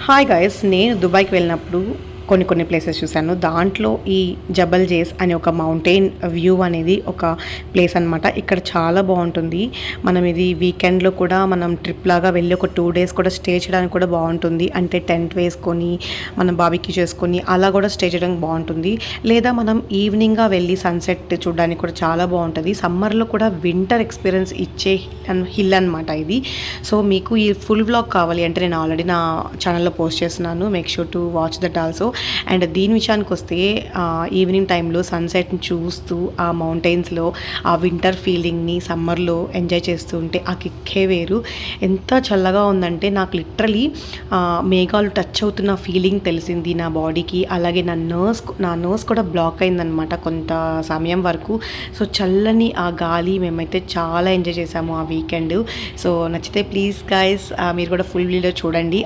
Hi guys, నేను దుబాయ్కి వెళ్ళినప్పుడు కొన్ని ప్లేసెస్ చూశాను. దాంట్లో ఈ జబల్ జేస్ అనే ఒక మౌంటైన్ వ్యూ అనేది ఒక ప్లేస్ అనమాట. ఇక్కడ చాలా బాగుంటుంది. మనం ఇది వీకెండ్లో కూడా మనం ట్రిప్ లాగా వెళ్ళి ఒక 2 days కూడా స్టే చేయడానికి కూడా బాగుంటుంది. అంటే టెంట్ వేసుకొని మనం బార్బిక్యూ చేసుకొని అలా కూడా స్టే చేయడానికి బాగుంటుంది. లేదా మనం ఈవినింగ్గా వెళ్ళి సన్సెట్ చూడడానికి కూడా చాలా బాగుంటుంది. సమ్మర్లో కూడా వింటర్ ఎక్స్పీరియన్స్ ఇచ్చే హిల్ అనమాట ఇది. సో మీకు ఈ ఫుల్ వ్లాగ్ కావాలి అంటే నేను ఆల్రెడీ నా ఛానల్లో పోస్ట్ చేస్తున్నాను. Make sure to watch that also. And దీని విషయానికి వస్తే ఈవినింగ్ టైంలో సన్సెట్ని చూస్తూ ఆ మౌంటైన్స్లో ఆ వింటర్ ఫీలింగ్ని సమ్మర్లో ఎంజాయ్ చేస్తూ ఉంటే ఆ కిక్కే వేరు. ఎంత చల్లగా ఉందంటే నాకు లిటరలీ మేఘాలు టచ్ అవుతున్న ఫీలింగ్ తెలిసింది నా బాడీకి. అలాగే నా నర్వ్స్ కూడా బ్లాక్ అయిందనమాట కొంత సమయం వరకు. సో చల్లని ఆ గాలి మేమైతే చాలా ఎంజాయ్ చేసాము ఆ వీకెండ్. సో నచ్చితే ప్లీజ్ గైస్ మీరు కూడా ఫుల్ వీడియో చూడండి.